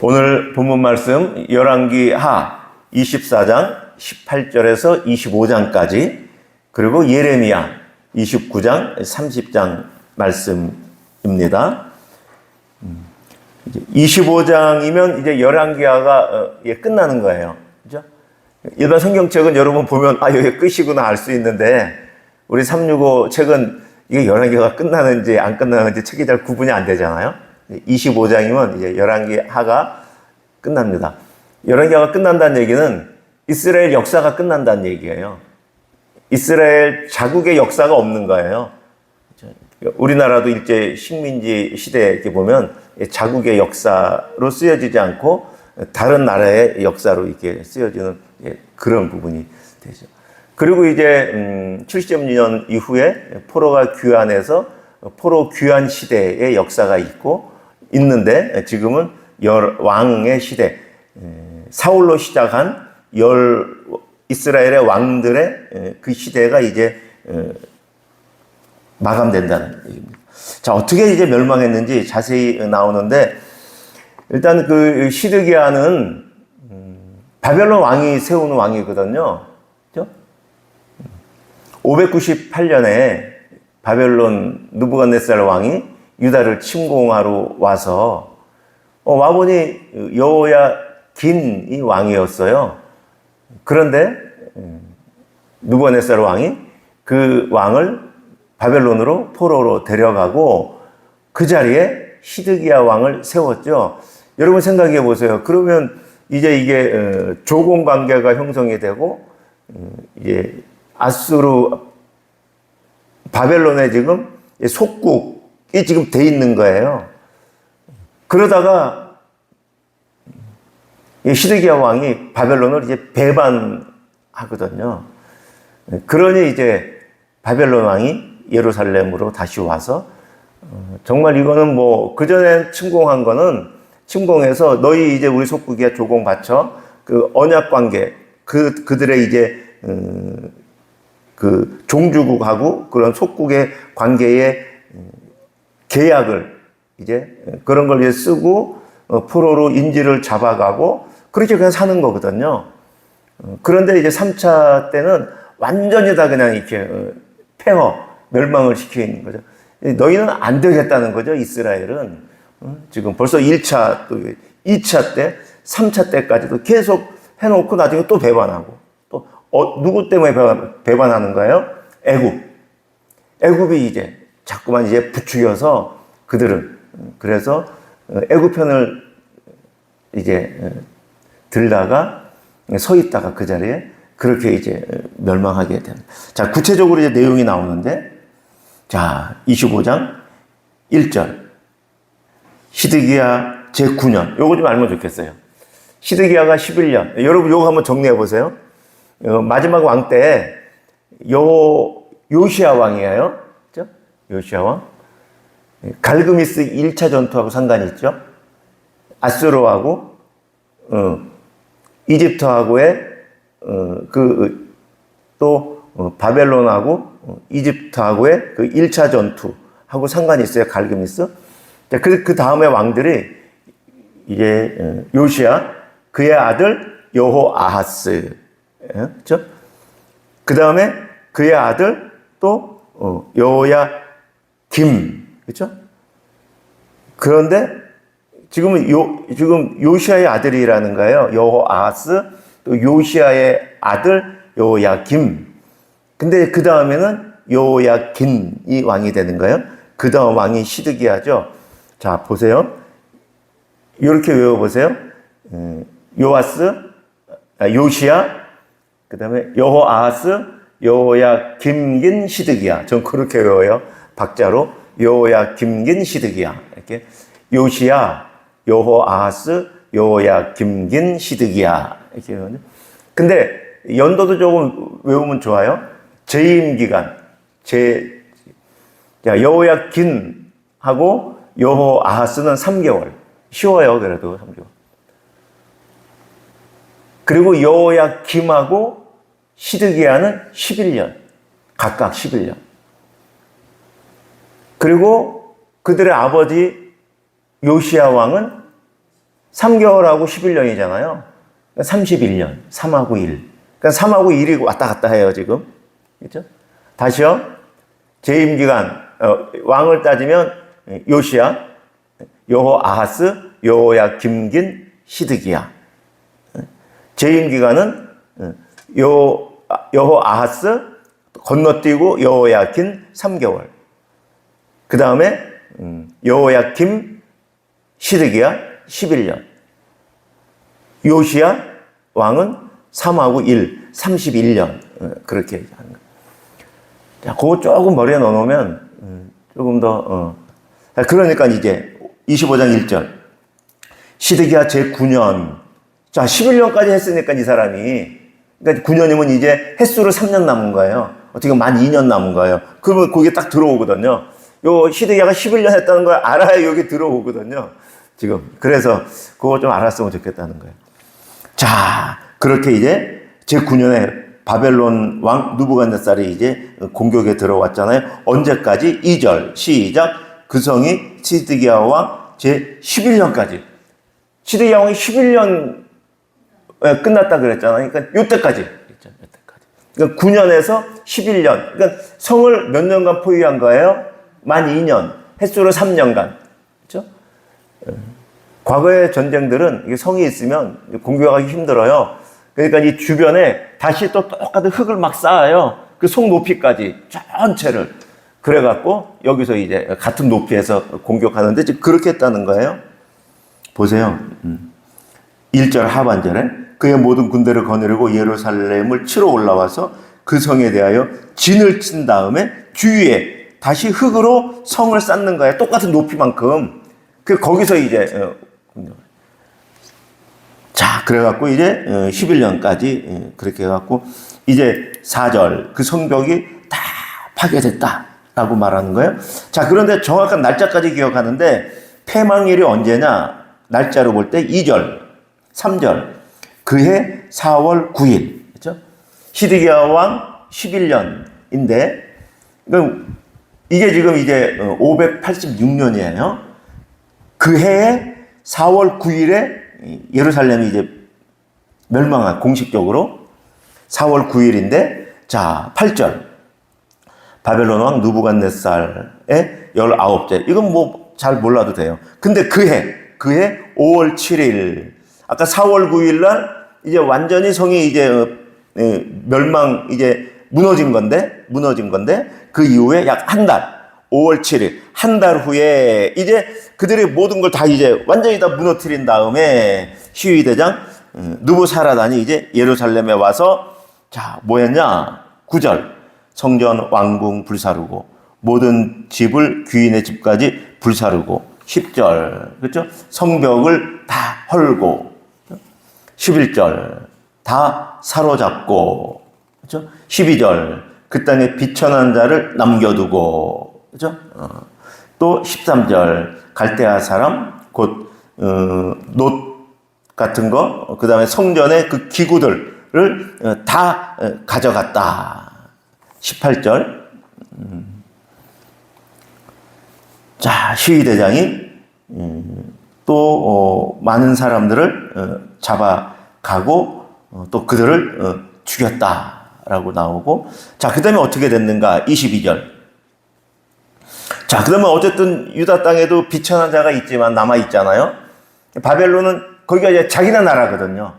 오늘 본문 말씀 열왕기 하 24장 18절에서 25장까지 그리고 예레미야 29장 30장 말씀입니다. 25장이면 이제 열왕기하가 끝나는 거예요. 그죠? 일반 성경책은 여러분 보면 여기 끝이구나 알 수 있는데 우리 365 책은 이게 열왕기가 끝나는지 안 끝나는지 책이 잘 구분이 안 되잖아요. 25장이면 이제 열왕기하가 끝납니다. 열왕기하가 끝난다는 얘기는 이스라엘 역사가 끝난다는 얘기예요. 이스라엘 자국의 역사가 없는 거예요. 우리나라도 일제 식민지 시대에 이렇게 보면 자국의 역사로 쓰여지지 않고 다른 나라의 역사로 이렇게 쓰여지는 그런 부분이 되죠. 그리고 이제 70년 이후에 포로가 귀환해서 포로 귀환 시대의 역사가 있는데 지금은 왕의 시대, 사울로 시작한 이스라엘의 왕들의 그 시대가 이제 마감된다는 얘기입니다. 자, 어떻게 이제 멸망했는지 자세히 나오는데 일단 그 시드기야는 바벨론 왕이 세운 왕이거든요. 그죠? 598년에 바벨론 느부갓네살 왕이 유다를 침공하러 와서 와보니 여호야긴이 왕이었어요. 그런데 느부갓네살 왕이 그 왕을 바벨론으로 포로로 데려가고 그 자리에 시드기야 왕을 세웠죠. 여러분 생각해 보세요. 그러면 이제 이게 조공 관계가 형성이 되고 이제 아수르 바벨론에 지금 속국이 지금 돼 있는 거예요. 그러다가 시드기야 왕이 바벨론을 이제 배반하거든요. 그러니 이제 바벨론 왕이 예루살렘으로 다시 와서 정말 이거는 뭐 그전에 침공한 거는 침공해서 너희 이제 우리 속국에 조공 바쳐 그 언약 관계 그들의 이제 그 종주국하고 그런 속국의 관계의 계약을 이제 그런 걸 이제 쓰고 포로로 인질을 잡아가고 그렇게 그냥 사는 거거든요. 그런데 이제 3차 때는 완전히 다 그냥 이렇게 멸망을 시키는 거죠. 너희는 안 되겠다는 거죠, 이스라엘은. 지금 벌써 1차, 또 2차 때, 3차 때까지도 계속 해놓고 나중에 또 배반하고. 또, 누구 때문에 배반하는 거예요? 애굽이 이제 자꾸만 이제 부추겨서 그들을. 그래서 애굽 편을 이제 들다가 서 있다가 그 자리에 그렇게 이제 멸망하게 됩니다. 자, 구체적으로 이제 내용이 나오는데, 자, 25장 1절. 시드기야 제9년. 요거 좀 알면 좋겠어요. 시드기야가 11년. 여러분 요거 한번 정리해 보세요. 마지막 왕 때, 요시야 왕이에요. 그죠? 요시야 왕. 갈그미스 1차 전투하고 상관이 있죠. 아수르하고, 이집트하고의 바벨론하고 이집트하고의 그 1차 전투하고 상관이 있어요, 갈그미스. 그 다음에 왕들이 이제 요시야, 그의 아들 여호아하스, 그렇죠? 그 다음에 그의 아들 또 여호야김, 그렇죠? 그런데 지금 요시야의 아들이라는 거예요. 여호아하스, 또 요시야의 아들 여호야김. 근데 그 다음에는 여호야긴이 왕이 되는 거예요. 그 다음 왕이 시드기야죠. 자, 보세요. 이렇게 외워보세요. 요시야, 그 다음에 여호아하스, 여호야김긴 시드기야. 전 그렇게 외워요. 박자로. 여호야김긴 시드기야. 이렇게. 요시야, 여호아하스, 여호야김긴 시드기야. 이렇게 외워요. 근데 연도도 조금 외우면 좋아요. 재임 기간. 여호야긴하고 여호아하스는 3개월. 쉬워요, 그래도 3개월. 그리고 여호야김하고 시드기야는 11년. 각각 11년. 그리고 그들의 아버지 요시야 왕은 3개월하고 11년이잖아요. 31년. 3하고 1. 그러니까 3하고 1이 왔다 갔다 해요, 지금. 그렇죠? 다시요. 재임 기간, 왕을 따지면 요시야, 여호아하스, 여호야김긴, 시드기야. 재임 기간은 여호아하스 건너뛰고 여호야긴 3개월. 그 다음에 여호야김, 시드기야 11년. 요시야 왕은 3하고 1, 31년. 그렇게 하는 거예요. 자, 그거 조금 머리에 넣어놓으면 조금 더 그러니까 이제 25장 1절 시드기야 제9년. 자, 11년까지 했으니까 이 사람이, 그러니까 9년이면 이제 횟수로 3년 남은 거예요. 어떻게 보면 만 2년 남은 거예요. 그러면 그게 딱 들어오거든요. 요 시드기야가 11년 했다는 걸 알아야 여기 들어오거든요. 지금. 그래서 그거 좀 알았으면 좋겠다는 거예요. 자, 그렇게 이제 제9년에 바벨론 왕 느부갓네살이 이제 공격에 들어왔잖아요. 언제까지? 2절 시작. 그 성이 시드기야 왕 제11년까지. 시드기야 왕이 11년 끝났다 그랬잖아요. 그러니까 요때까지. 그러니까 9년에서 11년. 그러니까 성을 몇 년간 포위한 거예요? 만 2년. 횟수로 3년간. 그렇죠? 과거의 전쟁들은 성이 있으면 공격하기 힘들어요. 그러니까 이 주변에 다시 또 똑같은 흙을 막 쌓아요. 그 속 높이까지 전체를. 그래갖고 여기서 이제 같은 높이에서 공격하는데 지금 그렇게 했다는 거예요. 보세요. 1절 하반절에 그의 모든 군대를 거느리고 예루살렘을 치러 올라와서 그 성에 대하여 진을 친 다음에 주위에 다시 흙으로 성을 쌓는 거예요. 똑같은 높이만큼. 거기서 이제 자, 그래갖고 이제 11년까지 그렇게 해갖고 이제 4절 그 성벽이 다 파괴됐다라고 말하는 거예요. 자, 그런데 정확한 날짜까지 기억하는데 패망일이 언제냐? 날짜로 볼 때 2절, 3절 그해 4월 9일 그렇죠? 시드기야 왕 11년인데 이게 지금 이제 586년이에요. 그 해에 4월 9일에 예루살렘이 이제 멸망한 공식적으로 4월 9일인데 자 8절 바벨론 왕 느부갓네살의 19째 이건 뭐 잘 몰라도 돼요. 근데 그해 5월 7일 아까 4월 9일 날 이제 완전히 성이 이제 멸망 이제 무너진 건데 그 이후에 약 한 달 5월 7일 한 달 후에 이제 그들의 모든 걸 다 이제 완전히 다 무너뜨린 다음에 시위대장 느부사라단이 이제 예루살렘에 와서 자 뭐였냐 9절 성전 왕궁 불사르고 모든 집을 귀인의 집까지 불사르고 10절 그렇죠? 성벽을 다 헐고 11절 다 사로잡고 그렇죠? 12절 그 땅에 비천한 자를 남겨두고 그렇죠? 또 13절 갈대아 사람 곧 놋 같은 거 그다음에 성전의 그 기구들을 다 가져갔다. 18절 자 시위대장이 또 많은 사람들을 잡아가고 또 그들을 죽였다라고 나오고 자 그 다음에 어떻게 됐는가 22절 자 그러면 어쨌든 유다 땅에도 비천한 자가 있지만 남아있잖아요. 바벨론은 거기가 이제 자기네 나라거든요.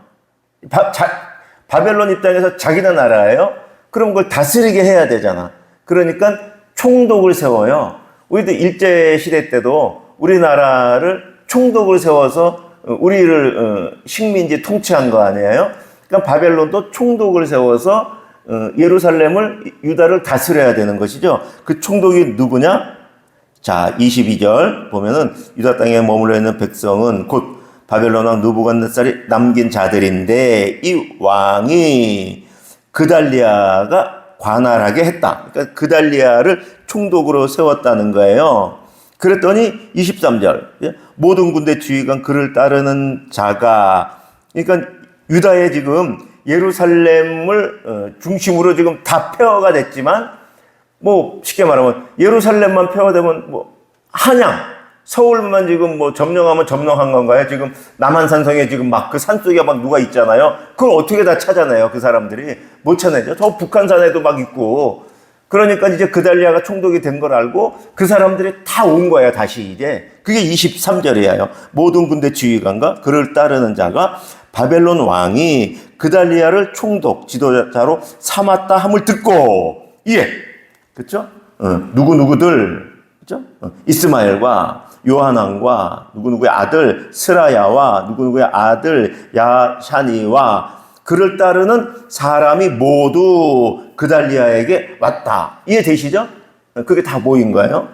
바벨론 입장에서 자기네 나라예요. 그럼 그걸 다스리게 해야 되잖아. 그러니까 총독을 세워요. 우리도 일제시대 때도 우리나라를 총독을 세워서 우리를 식민지 통치한 거 아니에요? 그러니까 바벨론도 총독을 세워서 예루살렘을 유다를 다스려야 되는 것이죠. 그 총독이 누구냐? 자, 22절 보면은 유다 땅에 머물러 있는 백성은 곧 바벨론 왕 느부갓네살이 남긴 자들인데 이 왕이 그달리아가 관할하게 했다. 그러니까 그달리아를 총독으로 세웠다는 거예요. 그랬더니 23절 모든 군대 지휘관 그를 따르는 자가 그러니까 유다에 지금 예루살렘을 중심으로 지금 다 폐허가 됐지만 뭐 쉽게 말하면 예루살렘만 폐허되면 뭐 한양 서울만 지금 뭐 점령하면 점령한 건가요? 지금 남한산성에 지금 막 그 산속에 막 누가 있잖아요. 그걸 어떻게 다 찾아내요? 그 사람들이 못 찾아내죠. 저 북한산에도 막 있고. 그러니까 이제 그달리아가 총독이 된 걸 알고 그 사람들이 다 온 거예요. 다시 이제. 그게 23절이에요. 모든 군대 지휘관과 그를 따르는 자가 바벨론 왕이 그달리아를 총독 지도자로 삼았다 함을 듣고, 예, 그렇죠? 누구누구들, 그렇죠? 이스마엘과 요하난과 누구누구의 아들 스라야와 누구누구의 아들 야샤니와 그를 따르는 사람이 모두 그달리아에게 왔다. 이해되시죠? 그게 다 모인 거예요.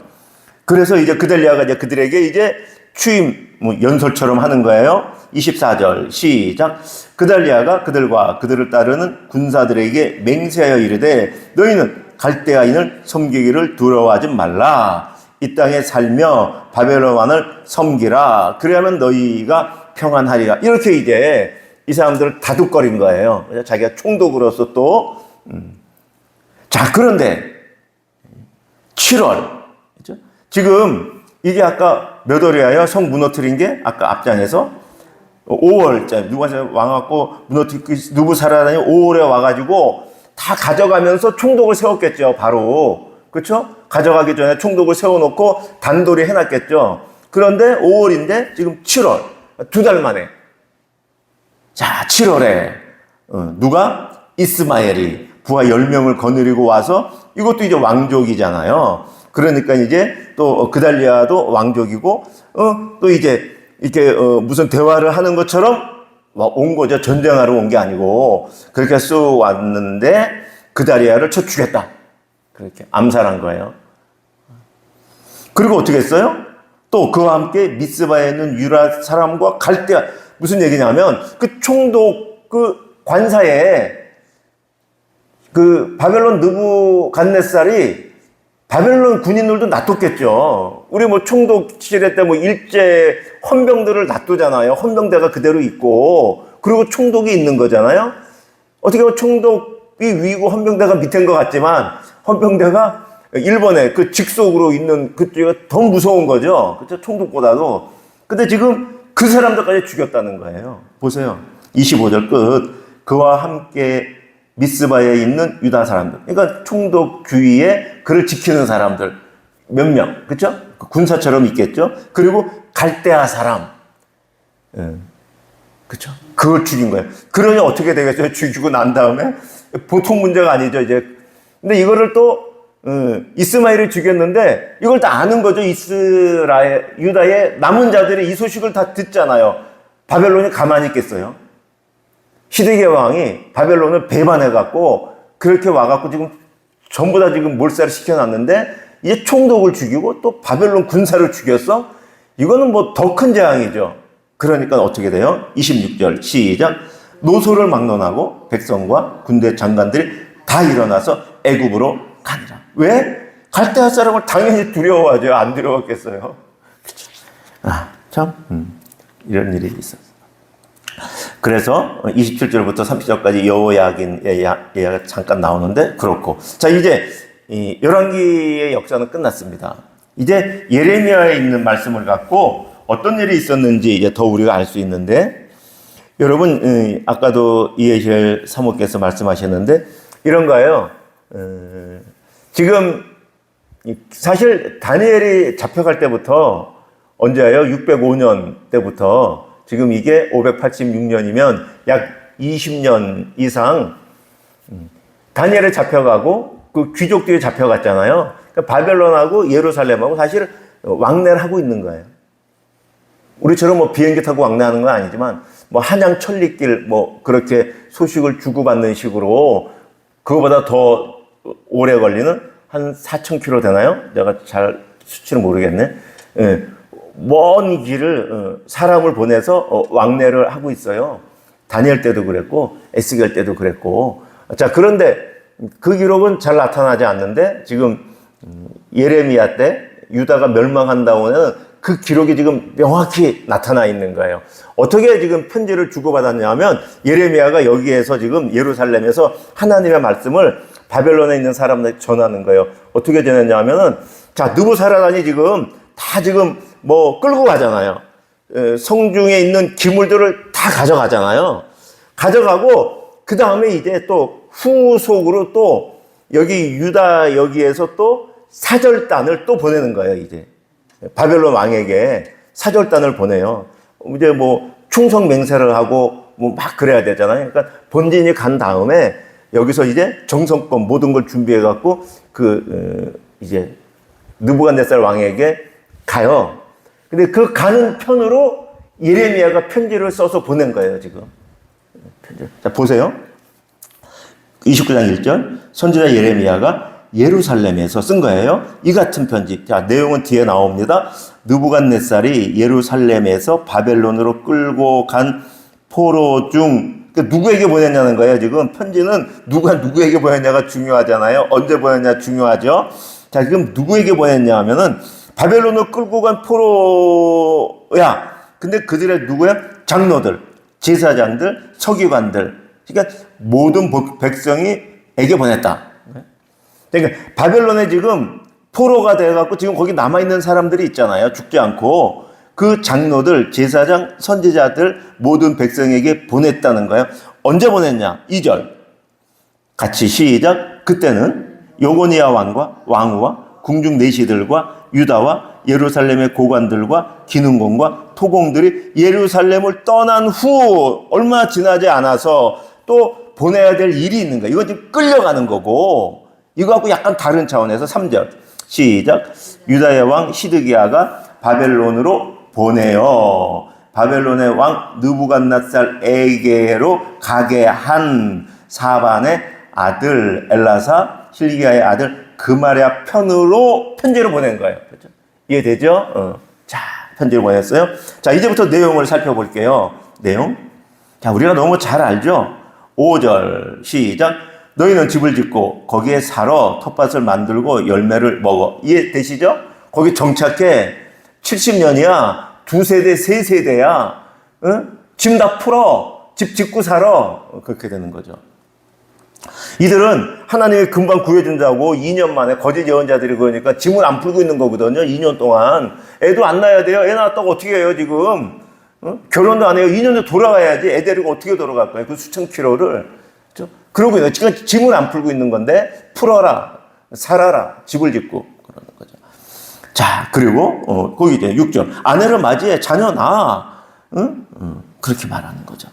그래서 이제 그달리아가 이제 그들에게 이제 취임 연설처럼 하는 거예요. 24절 시작. 그달리아가 그들과 그들을 따르는 군사들에게 맹세하여 이르되 너희는 갈대아인을 섬기기를 두려워하지 말라. 이 땅에 살며 바벨론 왕을 섬기라. 그래야만 너희가 평안하리라. 이렇게 이제 이 사람들을 다독거린 거예요. 자기가 총독으로서 또. 자, 그런데 7월. 그렇죠? 지금 이게 아까 몇 월이에요? 성 무너뜨린 게 아까 앞장에서 5월째 누가 와갖고 무너뜨리고 누부사라다니 5월에 와가지고 다 가져가면서 총독을 세웠겠죠. 바로. 그렇죠? 가져가기 전에 총독을 세워놓고 단돌이 해놨겠죠. 그런데 5월인데 지금 7월. 2달 만에. 자, 7월에 누가? 이스마엘이 부하 10명을 거느리고 와서 이것도 이제 왕족이잖아요. 그러니까 이제 또 그달리아도 왕족이고 또 이제 이렇게 무슨 대화를 하는 것처럼 온 거죠. 전쟁하러 온 게 아니고 그렇게 쑥 왔는데 그달리아를 쳐 죽였다. 그렇게 암살한 거예요. 그리고 어떻게 했어요? 또 그와 함께 미스바에 있는 유다 사람과 갈대아. 무슨 얘기냐면 그 총독 그 관사에 그 바벨론 느부갓네살이 바벨론 군인들도 놔뒀겠죠. 우리 뭐 총독 시대 때 뭐 일제 헌병들을 놔두잖아요. 헌병대가 그대로 있고 그리고 총독이 있는 거잖아요. 어떻게 보면 총독이 위고 헌병대가 밑인 것 같지만 헌병대가 일본의 그 직속으로 있는 그쪽이 더 무서운 거죠. 그렇죠? 총독보다도. 근데 지금 그 사람들까지 죽였다는 거예요. 보세요. 25절 끝. 그와 함께 미스바에 있는 유다 사람들. 그러니까 총독 주위에 그를 지키는 사람들. 몇 명. 그렇죠? 군사처럼 있겠죠? 그리고 갈대아 사람. 그렇죠? 그걸 죽인 거예요. 그러니 어떻게 되겠어요? 죽이고 난 다음에? 보통 문제가 아니죠, 이제. 근데 이거를 또 이스마엘을 죽였는데 이걸 다 아는 거죠. 유다의 남은 자들이 이 소식을 다 듣잖아요. 바벨론이 가만히 있겠어요? 시드기야 왕이 바벨론을 배반해갖고 그렇게 와갖고 지금 전부 다 지금 몰살을 시켜놨는데 이제 총독을 죽이고 또 바벨론 군사를 죽였어? 이거는 뭐 더 큰 재앙이죠. 그러니까 어떻게 돼요? 26절 시작. 노소를 막론하고 백성과 군대 장관들이 다 일어나서 애굽으로 가니라. 왜? 갈대아 사람을 당연히 두려워하죠. 안 두려웠겠어요. 그렇죠. 아, 참 이런 일이 있었어요. 그래서 27절부터 30절까지 여호야긴 얘기가 잠깐 나오는데 그렇고. 자, 이제 이 열왕기의 역사는 끝났습니다. 이제 예레미야에 있는 말씀을 갖고 어떤 일이 있었는지 이제 더 우리가 알 수 있는데, 여러분 아까도 이에겔 사모께서 말씀하셨는데 이런 거예요. 지금 사실 다니엘이 잡혀갈 때부터 언제예요? 605년 때부터 지금 이게 586년이면 약 20년 이상 다니엘이 잡혀가고 그 귀족들이 잡혀갔잖아요. 그러니까 바벨론하고 예루살렘하고 사실 왕래를 하고 있는 거예요. 우리처럼 뭐 비행기 타고 왕래하는 건 아니지만 뭐 한양 천리길 뭐 그렇게 소식을 주고받는 식으로 그거보다 더 오래 걸리는 한 4,000km 되나요? 내가 잘 수치를 모르겠네. 예. 먼 길을 사람을 보내서 왕래를 하고 있어요. 다니엘 때도 그랬고 에스겔 때도 그랬고. 자, 그런데 그 기록은 잘 나타나지 않는데 지금 예레미야 때 유다가 멸망한다고 하는 그 기록이 지금 명확히 나타나 있는 거예요. 어떻게 지금 편지를 주고받았냐면 예레미야가 여기에서 지금 예루살렘에서 하나님의 말씀을 바벨론에 있는 사람들에게 전하는 거예요. 어떻게 전했냐면은 자, 느부사라단이 지금 다 지금 뭐 끌고 가잖아요. 성중에 있는 기물들을 다 가져가잖아요. 가져가고 그 다음에 이제 또 후속으로 또 여기 유다 여기에서 또 사절단을 또 보내는 거예요. 이제 바벨론 왕에게 사절단을 보내요. 이제 뭐 충성 맹세를 하고 뭐 막 그래야 되잖아요. 그러니까 본진이 간 다음에 여기서 이제 정성껏 모든 걸 준비해 갖고 이제 느부갓네살 왕에게 가요. 근데 그 가는 편으로 예레미야가 편지를 써서 보낸 거예요, 지금. 자, 보세요. 29장 1절. 선지자 예레미야가 예루살렘에서 쓴 거예요. 이 같은 편지. 자, 내용은 뒤에 나옵니다. 느부갓네살이 예루살렘에서 바벨론으로 끌고 간 포로 중, 그러니까 누구에게 보냈냐는 거예요, 지금. 편지는 누가 누구에게 보냈냐가 중요하잖아요. 언제 보냈냐 중요하죠. 자, 지금 누구에게 보냈냐 하면은 바벨론을 끌고 간 포로야. 근데 그들의 누구야? 장로들, 제사장들, 서기관들. 그러니까 모든 백성이에게 보냈다. 그러니까 바벨론에 지금 포로가 돼갖고 지금 거기 남아있는 사람들이 있잖아요. 죽지 않고. 그 장로들, 제사장, 선지자들 모든 백성에게 보냈다는 거예요. 언제 보냈냐? 2절. 같이 시작. 그때는 요고니아 왕과 왕후와 궁중 내시들과 유다와 예루살렘의 고관들과 기능공과 토공들이 예루살렘을 떠난 후 얼마 지나지 않아서 또 보내야 될 일이 있는 거예요. 이건 지금 끌려가는 거고 이거하고 약간 다른 차원에서 3절 시작. 유다의 왕 시드기야가 바벨론으로 보내요. 바벨론의 왕 느부갓네살에게로 가게 한 사반의 아들 엘라사 실기야의 아들 그마랴 편으로 편지를 보낸 거예요. 그렇죠? 이해되죠? 자, 편지를 보냈어요. 자, 이제부터 내용을 살펴볼게요. 내용. 자, 우리가 너무 잘 알죠? 5절 시작. 너희는 집을 짓고 거기에 살아 텃밭을 만들고 열매를 먹어. 이해되시죠? 거기 정착해. 70년이야. 2세대, 3세대야. 응? 짐 다 풀어. 집 짓고 살아. 그렇게 되는 거죠. 이들은 하나님이 금방 구해준다고 2년 만에 거짓 예언자들이 그러니까 짐을 안 풀고 있는 거거든요. 2년 동안. 애도 안 낳아야 돼요. 애 낳았다고 어떻게 해요, 지금? 응? 결혼도 안 해요. 2년에 돌아가야지. 애 데리고 어떻게 돌아갈 거예요? 그 수천 킬로를. 그렇죠? 그러고 있는 지금 짐을 안 풀고 있는 건데 풀어라. 살아라. 집을 짓고. 그러는 거죠. 자, 그리고 거기 이제 6절. 아내를 맞이해 자녀 낳아. 응? 그렇게 말하는 거죠.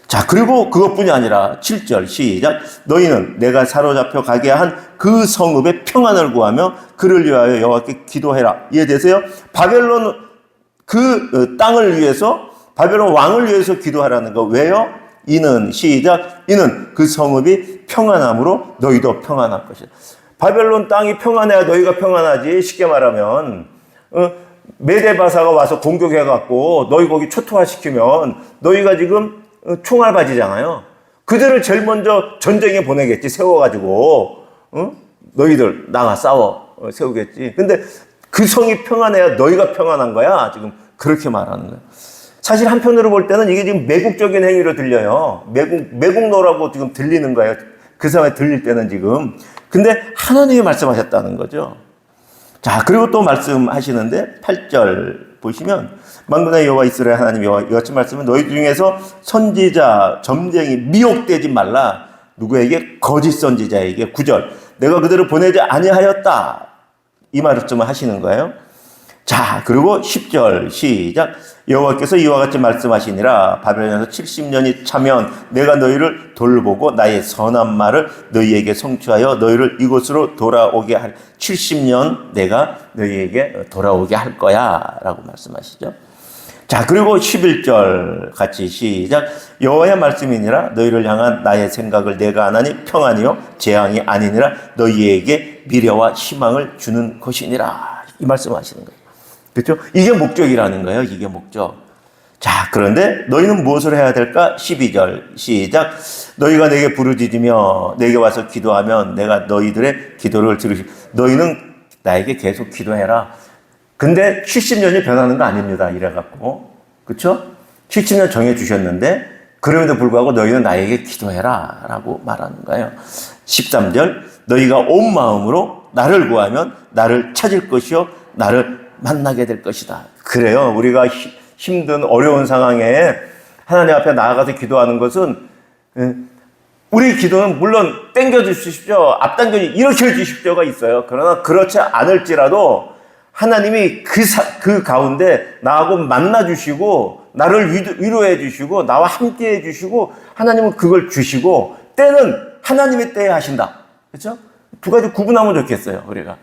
자, 그리고 그것뿐이 아니라 7절 시작. 너희는 내가 사로잡혀 가게 한 그 성읍의 평안을 구하며 그를 위하여 여호와께 기도해라. 이해되세요? 바벨론 그 땅을 위해서 바벨론 왕을 위해서 기도하라는 거. 왜요? 이는 시작. 이는 그 성읍이 평안함으로 너희도 평안할 것이다. 바벨론 땅이 평안해야 너희가 평안하지. 쉽게 말하면 메데바사가 와서 공격해갖고 너희 거기 초토화시키면 너희가 지금 총알바지잖아요. 그들을 제일 먼저 전쟁에 보내겠지. 세워가지고 너희들 나가 싸워 세우겠지. 근데 그 성이 평안해야 너희가 평안한 거야. 지금 그렇게 말하는 거예요. 사실 한편으로 볼 때는 이게 지금 매국적인 행위로 들려요. 매국노라고 지금 들리는 거예요. 그 상황에 들릴 때는 지금. 근데 하나님이 말씀하셨다는 거죠. 자, 그리고 또 말씀하시는데 8절 보시면 만군의 여호와 이스라엘 하나님 여호와 이같이 말씀은 너희 중에서 선지자 점쟁이 미혹되지 말라. 누구에게? 거짓 선지자에게. 9절 내가 그들을 보내지 아니하였다. 이 말씀을 하시는 거예요. 자, 그리고 10절 시작. 여호와께서 이와 같이 말씀하시니라. 바벨론에서 70년이 차면 내가 너희를 돌보고 나의 선한 말을 너희에게 성취하여 너희를 이곳으로 돌아오게 할 70년 내가 너희에게 돌아오게 할 거야 라고 말씀하시죠. 자, 그리고 11절 같이 시작. 여호와의 말씀이니라. 너희를 향한 나의 생각을 내가 아나니 평안이요 재앙이 아니니라. 너희에게 미래와 희망을 주는 것이니라. 이 말씀하시는 거예요. 그렇죠? 이게 목적이라는 거예요. 이게 목적. 자, 그런데 너희는 무엇을 해야 될까? 12절 시작. 너희가 내게 부르짖으며 내게 와서 기도하면 내가 너희들의 기도를 들으시고 너희는 나에게 계속 기도해라. 근데 70년이 변하는 거 아닙니다. 이래갖고. 그렇죠? 70년 정해주셨는데 그럼에도 불구하고 너희는 나에게 기도해라 라고 말하는 거예요. 13절 너희가 온 마음으로 나를 구하면 나를 찾을 것이요 나를 만나게 될 것이다. 그래요. 우리가 힘든 어려운 상황에 하나님 앞에 나아가서 기도하는 것은 우리 기도는 물론 땡겨 주십시오, 앞당겨 일으켜 주십시오가 있어요. 그러나 그렇지 않을지라도 하나님이 그 가운데 나하고 만나 주시고 나를 위로해 주시고 나와 함께 해 주시고 하나님은 그걸 주시고 때는 하나님의 때에 하신다. 그렇죠? 두 가지 구분하면 좋겠어요. 우리가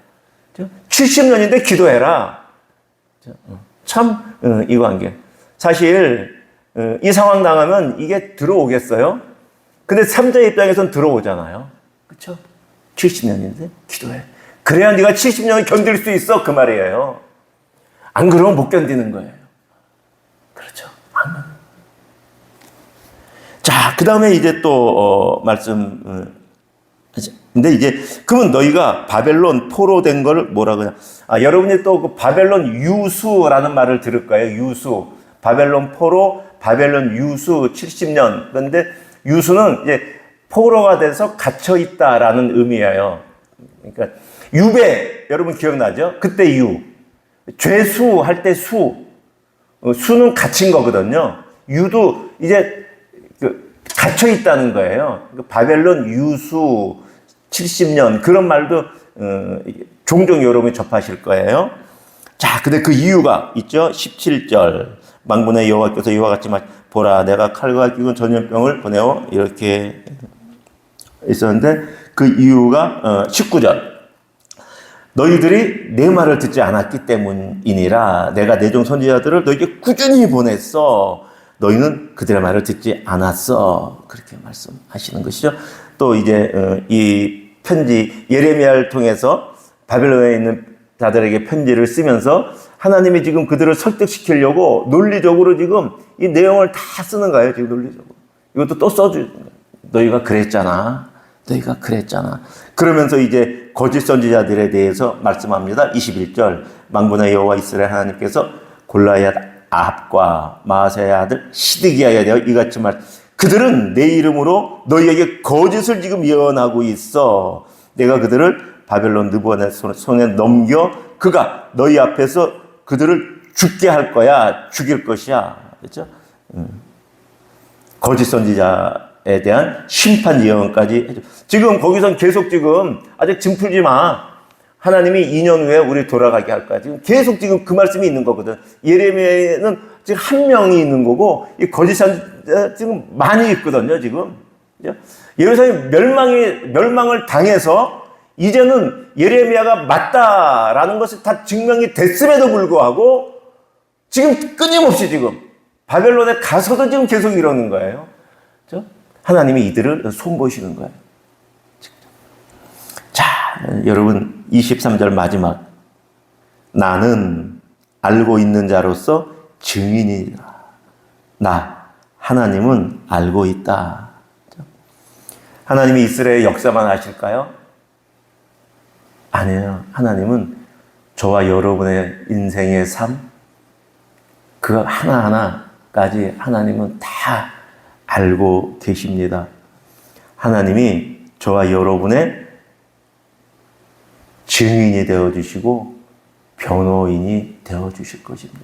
70년인데 기도해라. 참 이 관계 사실 이 상황 당하면 이게 들어오겠어요? 근데 3자 입장에선 들어오잖아요. 그렇죠? 70년인데 기도해. 그래야 네가 70년을 견딜 수 있어, 그 말이에요. 안 그러면 못 견디는 거예요. 그렇죠? 자, 그 다음에 이제 또 근데 이제 그러면 너희가 바벨론 포로된 걸 뭐라 그러냐? 여러분이 또 그 바벨론 유수라는 말을 들을 거예요. 유수, 바벨론 포로, 바벨론 유수 70년. 그런데 유수는 이제 포로가 돼서 갇혀 있다라는 의미예요. 그러니까 유배, 여러분 기억나죠? 그때 죄수 할 때 수는 갇힌 거거든요. 유도 이제 갇혀 있다는 거예요. 바벨론 유수 70년 그런 말도 종종 여러분이 접하실 거예요. 자, 근데 그 이유가 있죠. 17절 만군의 여호와께서 이와 같이 보라, 내가 칼과 기근 전염병을 보내어 이렇게 있었는데 그 이유가 19절 너희들이 내 말을 듣지 않았기 때문이니라. 내가 내 종 선지자들을 너희에게 꾸준히 보냈어. 너희는 그들의 말을 듣지 않았어. 그렇게 말씀하시는 것이죠. 또 이제 이 편지 예레미야를 통해서 바벨론에 있는 자들에게 편지를 쓰면서 하나님이 지금 그들을 설득시키려고 논리적으로 지금 이 내용을 다 쓰는 거예요. 지금 논리적으로. 이것도 또 써주는 거예요. 너희가 그랬잖아. 그러면서 이제 거짓 선지자들에 대해서 말씀합니다. 21절 만군의 여호와 이스라엘 하나님께서 골리앗 아합과 마아세의 아들 시드기야에 대하여 이같이 그들은 내 이름으로 너희에게 거짓을 지금 예언하고 있어. 내가 그들을 바벨론 느부갓네살 손에 넘겨 그가 너희 앞에서 그들을 죽게 할 거야. 죽일 것이야. 그렇죠? 거짓 선지자에 대한 심판 예언까지 해줘. 지금 거기선 계속 지금 아직 짐 풀지 마. 하나님이 2년 후에 우리 돌아가게 할 거야. 지금 계속 지금 그 말씀이 있는 거거든. 예레미야에는 지금 한 명이 있는 거고 이 거짓 선지자 지금 많이 있거든요. 지금 예루살렘 멸망을 당해서 이제는 예레미야가 맞다라는 것이 다 증명이 됐음에도 불구하고 지금 끊임없이 지금 바벨론에 가서도 지금 계속 이러는 거예요. 그렇죠? 하나님이 이들을 손보시는 거예요. 자, 여러분 23절 마지막 나는 알고 있는 자로서 증인이라. 나 하나님은 알고 있다. 하나님이 이스라엘 역사만 하실까요? 아니에요. 하나님은 저와 여러분의 인생의 삶, 그 하나하나까지 하나님은 다 알고 계십니다. 하나님이 저와 여러분의 증인이 되어주시고 변호인이 되어주실 것입니다.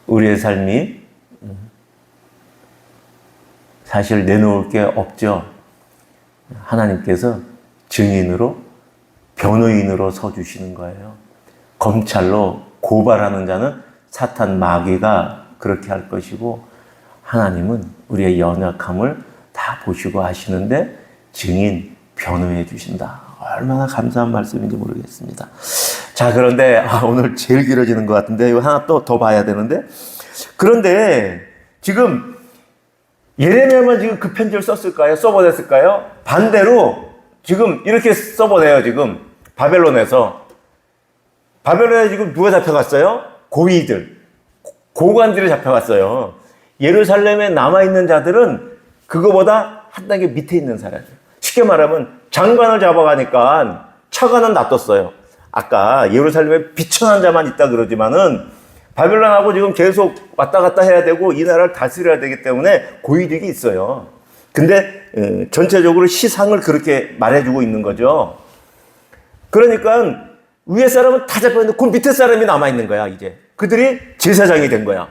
우리의 삶이 사실 내놓을 게 없죠. 하나님께서 증인으로 변호인으로 서주시는 거예요. 검찰로 고발하는 자는 사탄 마귀가 그렇게 할 것이고 하나님은 우리의 연약함을 다 보시고 하시는데 증인, 변호해 주신다. 얼마나 감사한 말씀인지 모르겠습니다. 자, 그런데 오늘 제일 길어지는 것 같은데 이거 하나 또 더 봐야 되는데 그런데 지금 예레미야만 지금 그 편지를 썼을까요? 써보냈을까요? 반대로 지금 이렇게 써보내요. 지금 바벨론에 지금 누가 잡혀갔어요? 고위들, 고관들이 잡혀갔어요. 예루살렘에 남아있는 자들은 그거보다 한 단계 밑에 있는 사람이에요. 쉽게 말하면 장관을 잡아가니까 차관은 놔뒀어요. 아까 예루살렘에 비천한 자만 있다 그러지만은 바벨론하고 지금 계속 왔다 갔다 해야 되고 이 나라를 다스려야 되기 때문에 고위직이 있어요. 근데 전체적으로 시상을 그렇게 말해주고 있는 거죠. 그러니까 위에 사람은 다 잡혔는데 그 밑에 사람이 남아있는 거야, 이제. 그들이 제사장이 된 거야.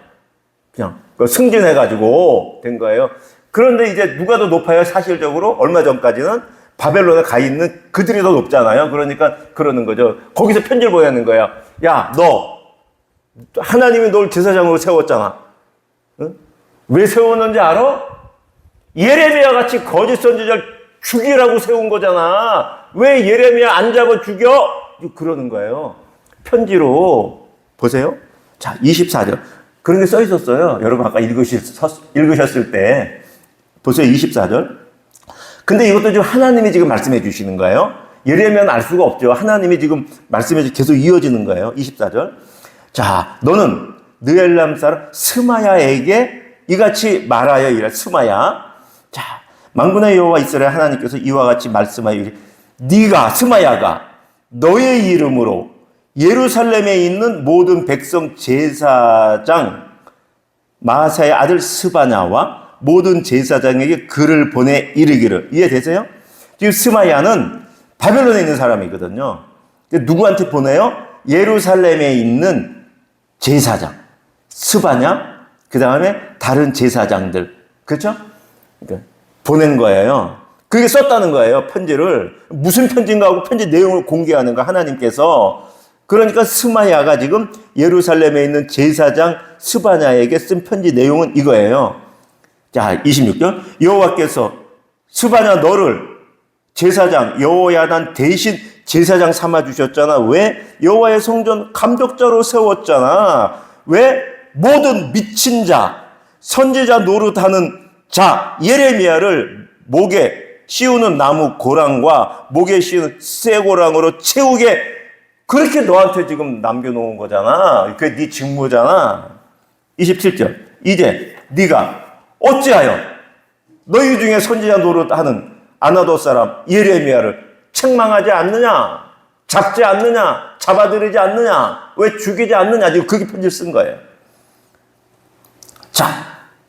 그냥 승진해가지고 된 거예요. 그런데 이제 누가 더 높아요? 사실적으로 얼마 전까지는 바벨론에 가 있는 그들이 더 높잖아요. 그러니까 그러는 거죠. 거기서 편지를 보내는 거야. 야, 너 하나님이 널 제사장으로 세웠잖아. 응? 왜 세웠는지 알아? 예레미야 같이 거짓 선지자를 죽이라고 세운 거잖아. 왜 예레미야 안 잡아 죽여? 그러는 거예요. 편지로 보세요. 자, 24절. 그런 게 써 있었어요. 여러분 아까 읽으셨을 때 보세요. 24절. 근데 이것도 지금 하나님이 지금 말씀해 주시는 거예요. 예레미야는 알 수가 없죠. 하나님이 지금 말씀해 계속 이어지는 거예요. 24절. 자, 너는 느엘람 사람 스마야에게 이같이 말하여 이라. 스마야. 자, 만군의 여호와 이스라엘 하나님께서 이와 같이 말씀하여 이르. 네가 스마야가 너의 이름으로 예루살렘에 있는 모든 백성 제사장 마아사의 아들 스바냐와 모든 제사장에게 글을 보내 이르기를. 이해되세요? 지금 스마야는 바벨론에 있는 사람이거든요. 누구한테 보내요? 예루살렘에 있는 제사장 스바냐, 그 다음에 다른 제사장들, 그렇죠? 그러니까 보낸 거예요. 그게 썼다는 거예요, 편지를. 무슨 편지인가 하고 편지 내용을 공개하는 거, 하나님께서. 그러니까 스마야가 지금 예루살렘에 있는 제사장 스바냐에게 쓴 편지 내용은 이거예요. 자, 26절. 여호와께서 스바냐 너를 제사장 여호야단 대신 제사장 삼아 주셨잖아. 왜? 여호와의 성전 감독자로 세웠잖아. 왜? 모든 미친 자, 선지자 노릇하는 자 예레미야를 목에 씌우는 나무 고랑과 목에 씌우는 쇠고랑으로 채우게 그렇게 너한테 지금 남겨놓은 거잖아. 그게 네 직무잖아. 27절. 이제 네가 어찌하여 너희 중에 선지자 노릇하는 아나도 사람 예레미야를 책망하지 않느냐, 잡지 않느냐, 잡아들이지 않느냐, 왜 죽이지 않느냐, 지금 그렇게 편지를 쓴 거예요. 자,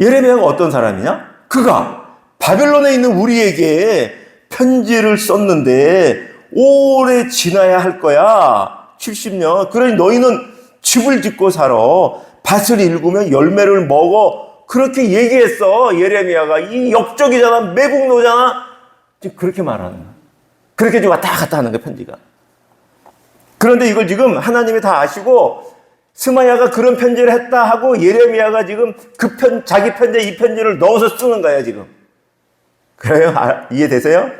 예레미야가 어떤 사람이냐? 그가 바벨론에 있는 우리에게 편지를 썼는데 오래 지나야 할 거야. 70년. 그러니 너희는 집을 짓고 살아. 밭을 일구면 열매를 먹어. 그렇게 얘기했어. 예레미야가. 이 역적이잖아. 매국노잖아. 지금 그렇게 말하는 거야. 그렇게 지금 왔다 갔다 하는 거야, 편지가. 그런데 이걸 지금 하나님이 다 아시고 스마야가 그런 편지를 했다 하고 예레미야가 지금 자기 편지에 이 편지를 넣어서 쓰는 거예요, 지금. 그래요? 이해되세요?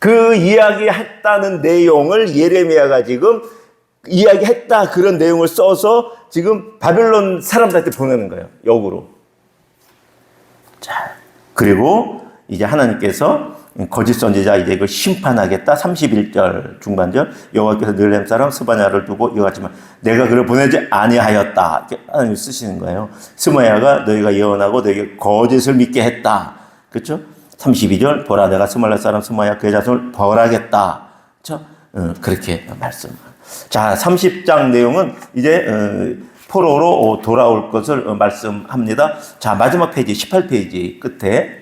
그 이야기했다는 내용을 예레미야가 지금 이야기했다 그런 내용을 써서 지금 바벨론 사람들한테 보내는 거예요. 역으로. 자, 그리고 이제 하나님께서 거짓 선지자 이제 이걸 심판하겠다. 31절 중반절. 여호와께서 느헤람 사람 스바냐를 두고 이와 같이 말 내가 그를 보내지 아니하였다. 이렇게 하나님이 쓰시는 거예요. 스마야가 너희가 예언하고 너희에게 거짓을 믿게 했다. 그렇죠? 32절 보라 내가 스말라 사람 스마야 그의 자손을 벌하겠다. 그렇죠? 그렇게 말씀. 자, 30장 내용은 이제 포로로 돌아올 것을 말씀합니다. 자, 마지막 페이지 18페이지 끝에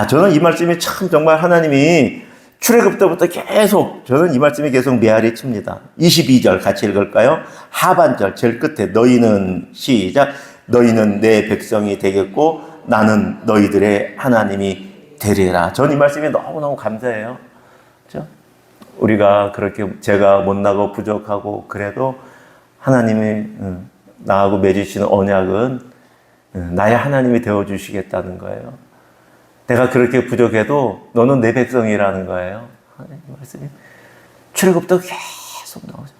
저는 이 말씀이 참 정말 하나님이 출애굽 때부터 계속 저는 이 말씀이 계속 메아리 칩니다. 22절 같이 읽을까요? 하반절 제일 끝에 너희는 시작 너희는 내 백성이 되겠고 나는 너희들의 하나님이 되리라. 저는 이 말씀이 너무너무 감사해요. 그렇죠? 우리가 그렇게 제가 못나고 부족하고 그래도 하나님이 나하고 맺으시는 언약은 나의 하나님이 되어주시겠다는 거예요. 내가 그렇게 부족해도 너는 내 백성이라는 거예요. 말씀이 출애굽도 계속 나오죠.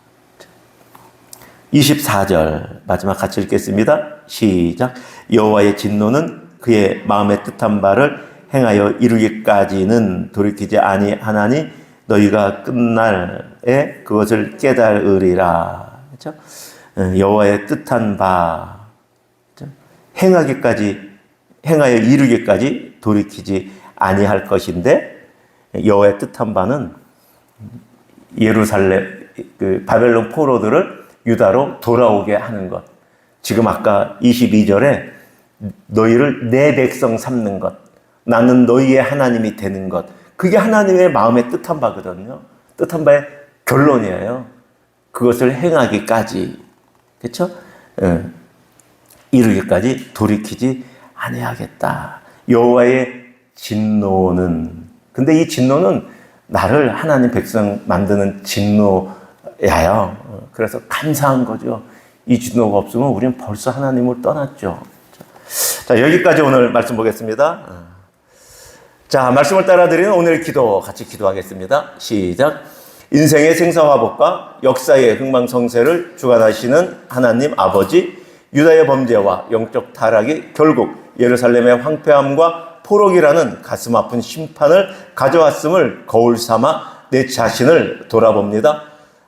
24절 마지막 같이 읽겠습니다. 시작. 여호와의 진노는 그의 마음에 뜻한 바를 행하여 이루기까지는 돌이키지 아니하나니 너희가 끝날에 그것을 깨달으리라. 그렇죠? 여호와의 뜻한 바 행하여 이루기까지 돌이키지 아니할 것인데 여호와의 뜻한 바는 예루살렘 바벨론 포로들을 유다로 돌아오게 하는 것. 지금 아까 22절에 너희를 내 백성 삼는 것. 나는 너희의 하나님이 되는 것. 그게 하나님의 마음의 뜻한 바거든요. 뜻한 바에 결론이에요. 그것을 행하기까지, 그렇죠? 이루기까지 돌이키지 아니하겠다. 여호와의 진노는, 근데 이 진노는 나를 하나님 백성 만드는 진노야요. 그래서 감사한 거죠. 이 진노가 없으면 우리는 벌써 하나님을 떠났죠. 자, 여기까지 오늘 말씀 보겠습니다. 자, 말씀을 따라드리는 오늘 기도 같이 기도하겠습니다. 시작. 인생의 생사화복과 역사의 흥망성쇠를 주관하시는 하나님 아버지, 유다의 범죄와 영적 타락이 결국 예루살렘의 황폐함과 포록이라는 가슴 아픈 심판을 가져왔음을 거울 삼아 내 자신을 돌아봅니다.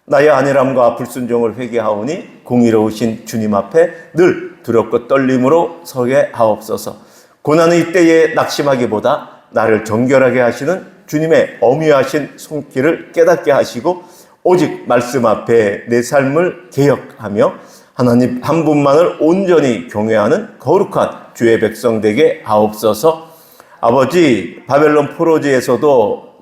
나의 안일함과 불순종을 회개하오니 공의로우신 주님 앞에 늘 두렵고 떨림으로 서게 하옵소서. 고난의 이때에 낙심하기보다 나를 정결하게 하시는 주님의 어미하신 손길을 깨닫게 하시고 오직 말씀 앞에 내 삶을 개혁하며 하나님 한 분만을 온전히 경외하는 거룩한 주의 백성 되게 하옵소서. 아버지, 바벨론 포로지에서도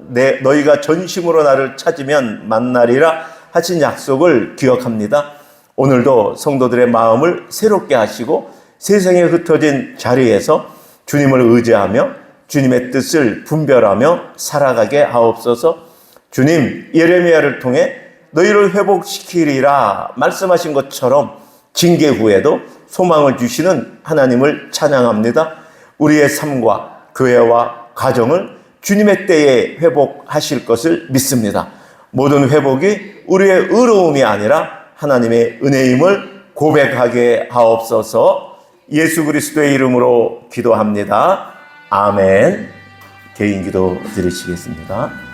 너희가 전심으로 나를 찾으면 만나리라 하신 약속을 기억합니다. 오늘도 성도들의 마음을 새롭게 하시고 세상에 흩어진 자리에서 주님을 의지하며 주님의 뜻을 분별하며 살아가게 하옵소서. 주님, 예레미야를 통해 너희를 회복시키리라 말씀하신 것처럼 징계 후에도 소망을 주시는 하나님을 찬양합니다. 우리의 삶과 교회와 가정을 주님의 때에 회복하실 것을 믿습니다. 모든 회복이 우리의 의로움이 아니라 하나님의 은혜임을 고백하게 하옵소서. 예수 그리스도의 이름으로 기도합니다. 아멘. 개인 기도 드리시겠습니다.